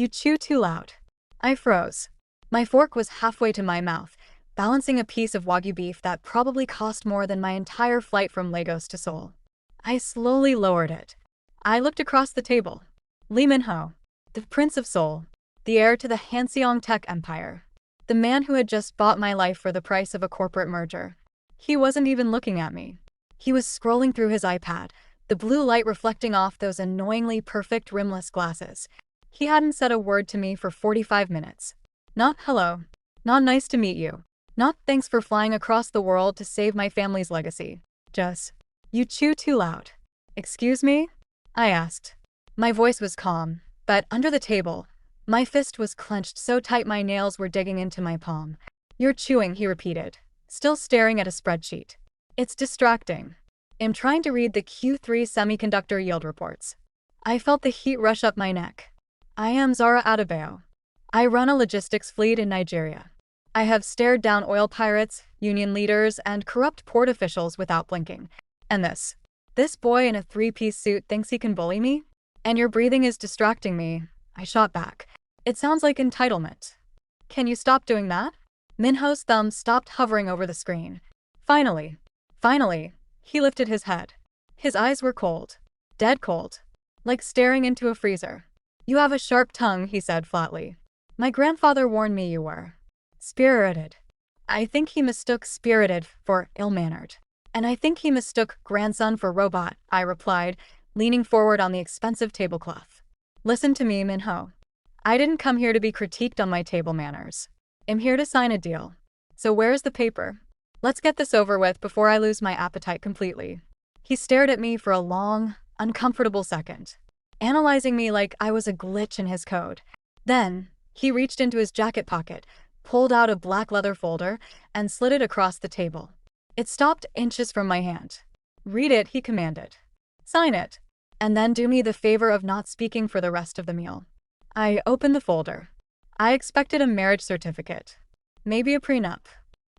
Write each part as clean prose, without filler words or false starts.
You chew too loud. I froze. My fork was halfway to my mouth, balancing a piece of Wagyu beef that probably cost more than my entire flight from Lagos to Seoul. I slowly lowered it. I looked across the table. Lee Min-ho, the Prince of Seoul, the heir to the Hanseong tech empire. The man who had just bought my life for the price of a corporate merger. He wasn't even looking at me. He was scrolling through his iPad, the blue light reflecting off those annoyingly perfect rimless glasses. He hadn't said a word to me for 45 minutes. Not hello. Not nice to meet you. Not thanks for flying across the world to save my family's legacy. Just, you chew too loud. Excuse me? I asked. My voice was calm, but under the table, my fist was clenched so tight my nails were digging into my palm. You're chewing, he repeated, still staring at a spreadsheet. It's distracting. I'm trying to read the Q3 semiconductor yield reports. I felt the heat rush up my neck. I am Zara Adebayo. I run a logistics fleet in Nigeria. I have stared down oil pirates, union leaders, and corrupt port officials without blinking. And this boy in a three-piece suit thinks he can bully me? And your breathing is distracting me, I shot back. It sounds like entitlement. Can you stop doing that? Minho's thumb stopped hovering over the screen. Finally, he lifted his head. His eyes were cold. Dead cold. Like staring into a freezer. You have a sharp tongue, he said flatly. My grandfather warned me you were spirited. I think he mistook spirited for ill-mannered. And I think he mistook grandson for robot, I replied, leaning forward on the expensive tablecloth. Listen to me, Min-ho. I didn't come here to be critiqued on my table manners. I'm here to sign a deal. So where's the paper? Let's get this over with before I lose my appetite completely. He stared at me for a long, uncomfortable second, analyzing me like I was a glitch in his code. Then, he reached into his jacket pocket, pulled out a black leather folder, and slid it across the table. It stopped inches from my hand. Read it, he commanded. Sign it. And then do me the favor of not speaking for the rest of the meal. I opened the folder. I expected a marriage certificate. Maybe a prenup.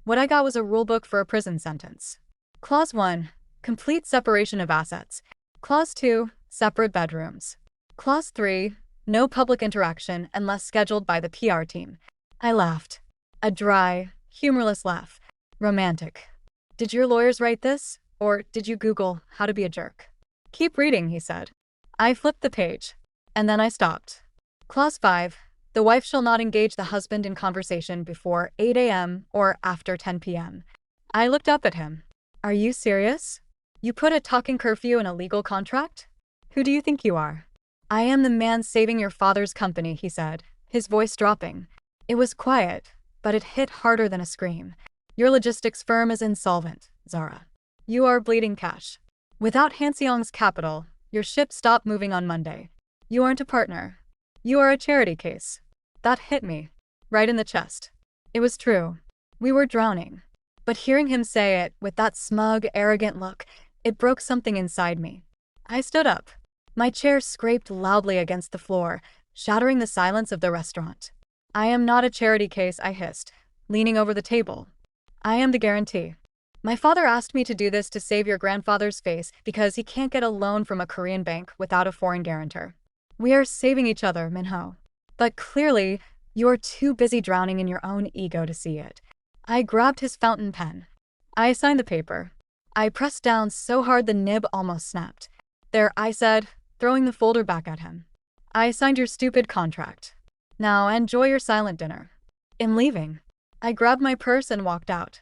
What I got was a rulebook for a prison sentence. Clause 1. Complete separation of assets. Clause 2. Separate bedrooms. Clause 3. No public interaction unless scheduled by the PR team. I laughed. A dry, humorless laugh. Romantic. Did your lawyers write this? Or did you Google how to be a jerk? Keep reading, he said. I flipped the page. And then I stopped. Clause 5. The wife shall not engage the husband in conversation before 8 a.m. or after 10 p.m. I looked up at him. Are you serious? You put a talking curfew in a legal contract? Who do you think you are? I am the man saving your father's company, he said, his voice dropping. It was quiet, but it hit harder than a scream. Your logistics firm is insolvent, Zara. You are bleeding cash. Without Hanseong's capital, your ship stopped moving on Monday. You aren't a partner. You are a charity case. That hit me. Right in the chest. It was true. We were drowning. But hearing him say it with that smug, arrogant look, it broke something inside me. I stood up. My chair scraped loudly against the floor, shattering the silence of the restaurant. I am not a charity case, I hissed, leaning over the table. I am the guarantee. My father asked me to do this to save your grandfather's face because he can't get a loan from a Korean bank without a foreign guarantor. We are saving each other, Min-ho. But clearly, you are too busy drowning in your own ego to see it. I grabbed his fountain pen. I signed the paper. I pressed down so hard the nib almost snapped. There, I said, throwing the folder back at him. I signed your stupid contract. Now enjoy your silent dinner. I'm leaving. I grabbed my purse and walked out.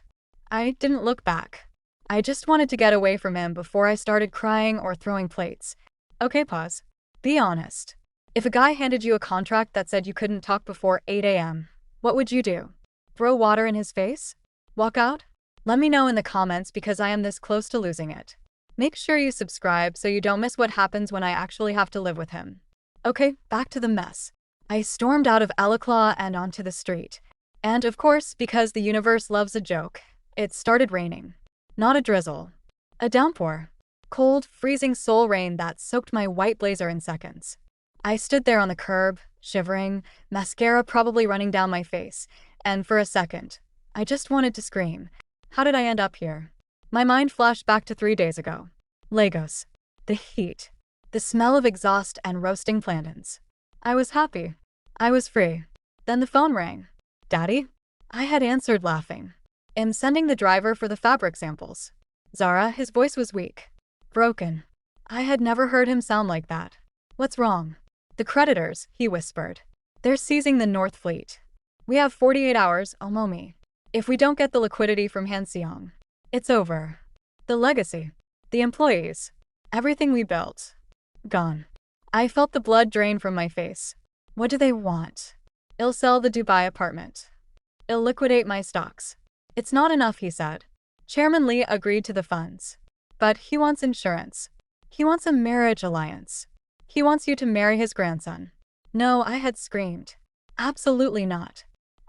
I didn't look back. I just wanted to get away from him before I started crying or throwing plates. Okay, pause. Be honest. If a guy handed you a contract that said you couldn't talk before 8 a.m., what would you do? Throw water in his face? Walk out? Let me know in the comments because I am this close to losing it. Make sure you subscribe so you don't miss what happens when I actually have to live with him. Okay, back to the mess. I stormed out of Alakla and onto the street. And of course, because the universe loves a joke, it started raining. Not a drizzle. A downpour. Cold, freezing Seoul rain that soaked my white blazer in seconds. I stood there on the curb, shivering, mascara probably running down my face, and for a second, I just wanted to scream. How did I end up here? My mind flashed back to 3 days ago. Lagos. The heat. The smell of exhaust and roasting plantains. I was happy. I was free. Then the phone rang. Daddy? I had answered, laughing. Am sending the driver for the fabric samples. Zara, his voice was weak. Broken. I had never heard him sound like that. What's wrong? The creditors, he whispered. They're seizing the North Fleet. We have 48 hours, Omomi. If we don't get the liquidity from Hanseong, it's over. The legacy. The employees. Everything we built. Gone. I felt the blood drain from my face. What do they want? I'll sell the Dubai apartment. I'll liquidate my stocks. It's not enough, he said. Chairman Lee agreed to the funds. But he wants insurance. He wants a marriage alliance. He wants you to marry his grandson. No, I had screamed. Absolutely not.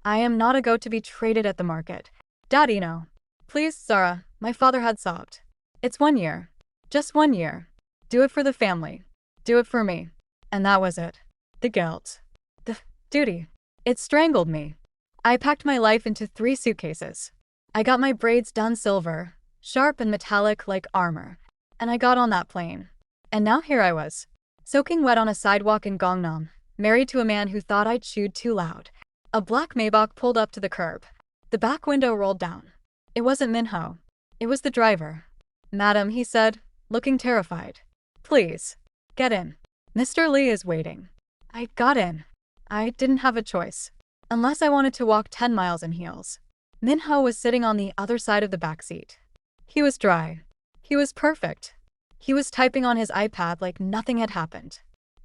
I am not a goat to be traded at the market. Daddy, no. Please, Zara, my father had sobbed. It's 1 year. Just 1 year. Do it for the family. Do it for me. And that was it. The guilt. The duty. It strangled me. I packed my life into 3 suitcases. I got my braids done silver, sharp and metallic like armor. And I got on that plane. And now here I was, soaking wet on a sidewalk in Gangnam, married to a man who thought I'd chewed too loud. A black Maybach pulled up to the curb. The back window rolled down. It wasn't Minho. It was the driver. Madam, he said, looking terrified. Please, get in. Mr. Lee is waiting. I got in. I didn't have a choice. Unless I wanted to walk 10 miles in heels. Minho was sitting on the other side of the back seat. He was dry. He was perfect. He was typing on his iPad like nothing had happened.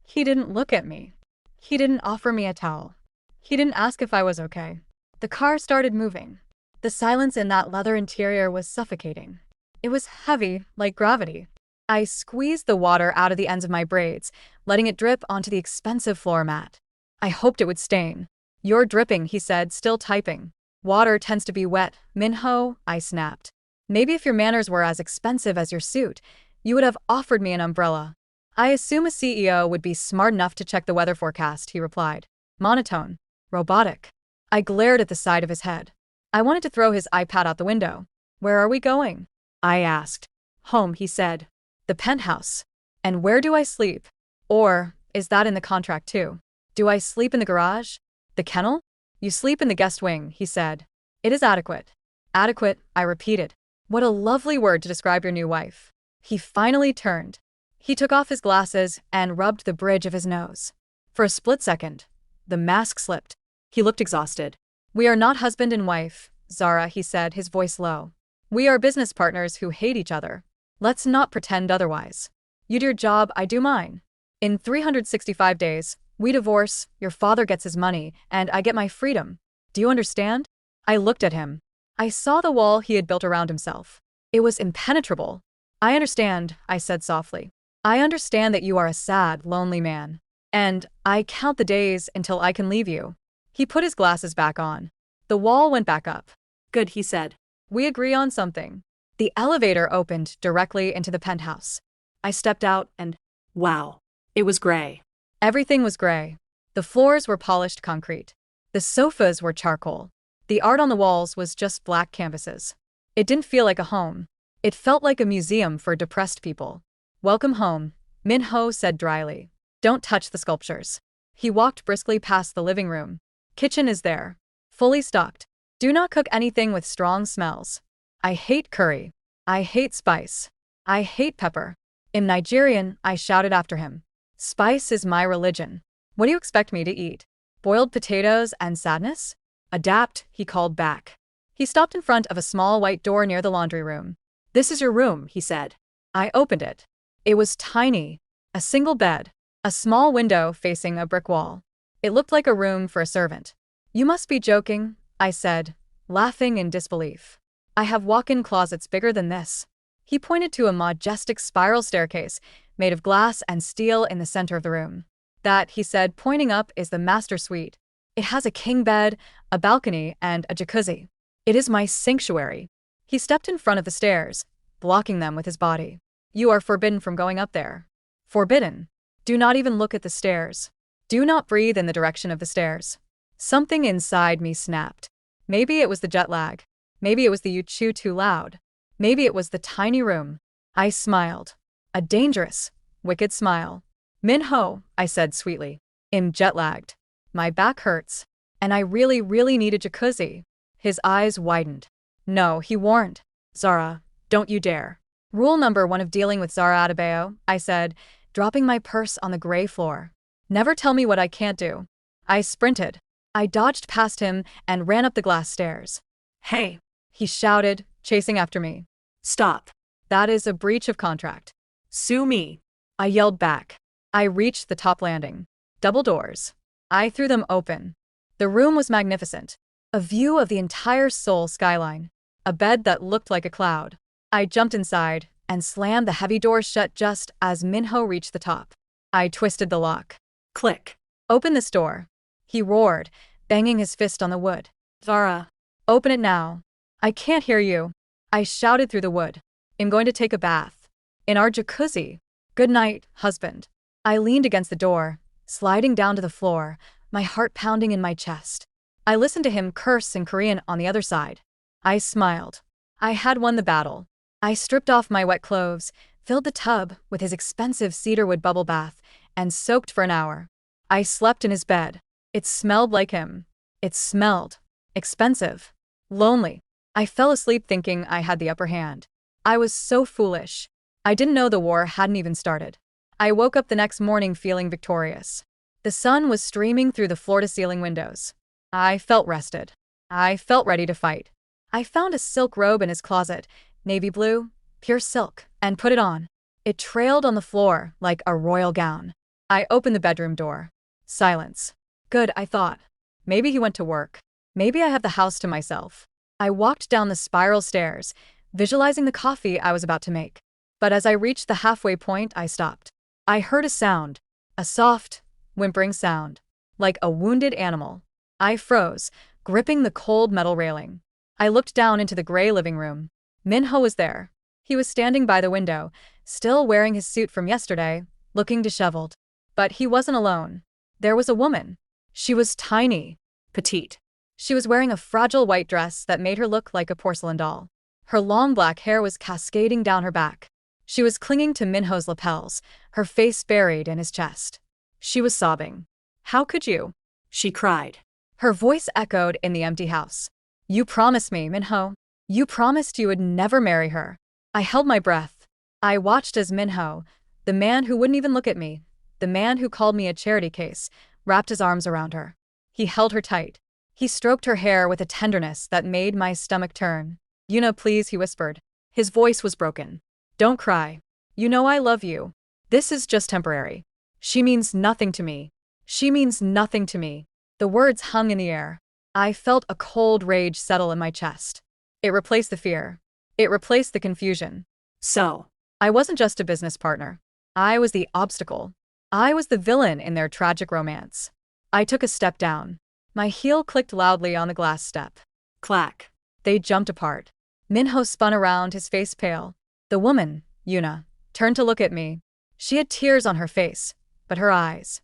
He didn't look at me. He didn't offer me a towel. He didn't ask if I was okay. The car started moving. The silence in that leather interior was suffocating. It was heavy, like gravity. I squeezed the water out of the ends of my braids, letting it drip onto the expensive floor mat. I hoped it would stain. You're dripping, he said, still typing. Water tends to be wet, Minho, I snapped. Maybe if your manners were as expensive as your suit, you would have offered me an umbrella. I assume a CEO would be smart enough to check the weather forecast, he replied. Monotone. Robotic. I glared at the side of his head. I wanted to throw his iPad out the window. Where are we going? I asked. Home, he said. The penthouse. And where do I sleep? Or, is that in the contract too? Do I sleep in the garage? The kennel? You sleep in the guest wing, he said. It is adequate. Adequate, I repeated. What a lovely word to describe your new wife. He finally turned. He took off his glasses and rubbed the bridge of his nose. For a split second, the mask slipped. He looked exhausted. We are not husband and wife, Zara, he said, his voice low. We are business partners who hate each other. Let's not pretend otherwise. You do your job, I do mine. In 365 days, we divorce, your father gets his money, and I get my freedom. Do you understand? I looked at him. I saw the wall he had built around himself. It was impenetrable. I understand, I said softly. I understand that you are a sad, lonely man. And I count the days until I can leave you. He put his glasses back on. The wall went back up. Good, he said. We agree on something. The elevator opened directly into the penthouse. I stepped out and, wow, it was gray. Everything was gray. The floors were polished concrete. The sofas were charcoal. The art on the walls was just black canvases. It didn't feel like a home. It felt like a museum for depressed people. Welcome home, Minho said dryly. Don't touch the sculptures. He walked briskly past the living room. Kitchen is there. Fully stocked. Do not cook anything with strong smells. I hate curry. I hate spice. I hate pepper. In Nigerian, I shouted after him. Spice is my religion. What do you expect me to eat? Boiled potatoes and sadness? Adapt, he called back. He stopped in front of a small white door near the laundry room. This is your room, he said. I opened it. It was tiny. A single bed. A small window facing a brick wall. It looked like a room for a servant. You must be joking, I said, laughing in disbelief. I have walk-in closets bigger than this. He pointed to a majestic spiral staircase made of glass and steel in the center of the room. That, he said, pointing up, is the master suite. It has a king bed, a balcony, and a jacuzzi. It is my sanctuary. He stepped in front of the stairs, blocking them with his body. You are forbidden from going up there. Forbidden. Do not even look at the stairs. Do not breathe in the direction of the stairs. Something inside me snapped. Maybe it was the jet lag. Maybe it was the you chew too loud. Maybe it was the tiny room. I smiled. A dangerous, wicked smile. Minho, I said sweetly. Im jet lagged. My back hurts. And I really, really need a jacuzzi. His eyes widened. No, he warned. Zara, don't you dare. Rule number 1 of dealing with Zara Adebayo, I said, dropping my purse on the gray floor. Never tell me what I can't do. I sprinted. I dodged past him and ran up the glass stairs. Hey, he shouted, chasing after me. Stop. That is a breach of contract. Sue me. I yelled back. I reached the top landing. Double doors. I threw them open. The room was magnificent. A view of the entire Seoul skyline. A bed that looked like a cloud. I jumped inside and slammed the heavy doors shut just as Minho reached the top. I twisted the lock. Click. Open this door. He roared, banging his fist on the wood. Zara, open it now. I can't hear you. I shouted through the wood. I'm going to take a bath. In our jacuzzi. Good night, husband. I leaned against the door, sliding down to the floor, my heart pounding in my chest. I listened to him curse in Korean on the other side. I smiled. I had won the battle. I stripped off my wet clothes, filled the tub with his expensive cedarwood bubble bath, and soaked for an hour. I slept in his bed. It smelled like him. It smelled expensive. Lonely. I fell asleep thinking I had the upper hand. I was so foolish. I didn't know the war hadn't even started. I woke up the next morning feeling victorious. The sun was streaming through the floor-to-ceiling windows. I felt rested. I felt ready to fight. I found a silk robe in his closet, navy blue, pure silk, and put it on. It trailed on the floor like a royal gown. I opened the bedroom door. Silence. Good, I thought. Maybe he went to work. Maybe I have the house to myself. I walked down the spiral stairs, visualizing the coffee I was about to make. But as I reached the halfway point, I stopped. I heard a sound. A soft, whimpering sound. Like a wounded animal. I froze, gripping the cold metal railing. I looked down into the gray living room. Minho was there. He was standing by the window, still wearing his suit from yesterday, looking disheveled. But he wasn't alone. There was a woman. She was tiny, petite. She was wearing a fragile white dress that made her look like a porcelain doll. Her long black hair was cascading down her back. She was clinging to Minho's lapels, her face buried in his chest. She was sobbing. How could you? She cried. Her voice echoed in the empty house. You promised me, Minho. You promised you would never marry her. I held my breath. I watched as Minho, the man who wouldn't even look at me, the man who called me a charity case, wrapped his arms around her. He held her tight. He stroked her hair with a tenderness that made my stomach turn. Yuna, please, he whispered. His voice was broken. Don't cry. You know I love you. This is just temporary. She means nothing to me. She means nothing to me. The words hung in the air. I felt a cold rage settle in my chest. It replaced the fear. It replaced the confusion. So, I wasn't just a business partner. I was the obstacle. I was the villain in their tragic romance. I took a step down. My heel clicked loudly on the glass step. Clack. They jumped apart. Minho spun around, his face pale. The woman, Yuna, turned to look at me. She had tears on her face, but her eyes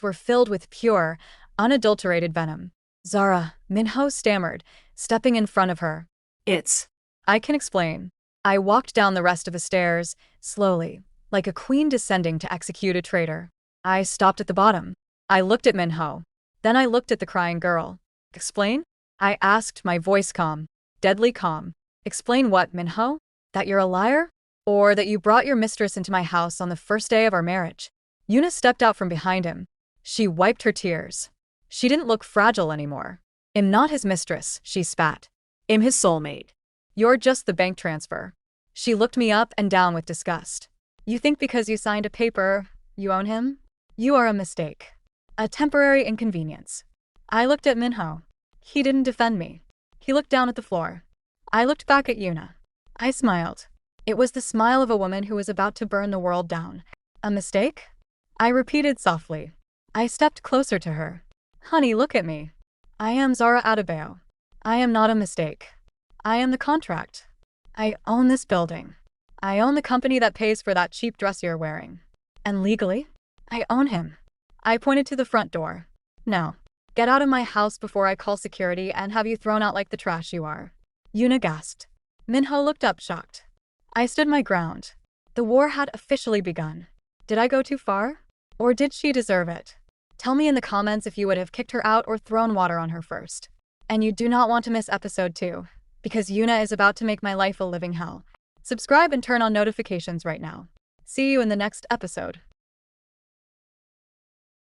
were filled with pure, unadulterated venom. Zara, Minho stammered, stepping in front of her. I can explain. I walked down the rest of the stairs, slowly, like a queen descending to execute a traitor. I stopped at the bottom. I looked at Minho. Then I looked at the crying girl. Explain? I asked, my voice calm, deadly calm. Explain what, Minho? That you're a liar? Or that you brought your mistress into my house on the first day of our marriage? Yuna stepped out from behind him. She wiped her tears. She didn't look fragile anymore. I'm not his mistress, she spat. I'm his soulmate. You're just the bank transfer. She looked me up and down with disgust. You think because you signed a paper, you own him? You are a mistake. A temporary inconvenience. I looked at Minho. He didn't defend me. He looked down at the floor. I looked back at Yuna. I smiled. It was the smile of a woman who was about to burn the world down. A mistake? I repeated softly. I stepped closer to her. Honey, look at me. I am Zara Adebayo. I am not a mistake. I am the contract. I own this building. I own the company that pays for that cheap dress you're wearing. And legally, I own him. I pointed to the front door. No. Get out of my house before I call security and have you thrown out like the trash you are. Yuna gasped. Minho looked up shocked. I stood my ground. The war had officially begun. Did I go too far? Or did she deserve it? Tell me in the comments if you would have kicked her out or thrown water on her first. And you do not want to miss episode 2, because Yuna is about to make my life a living hell. Subscribe and turn on notifications right now. See you in the next episode.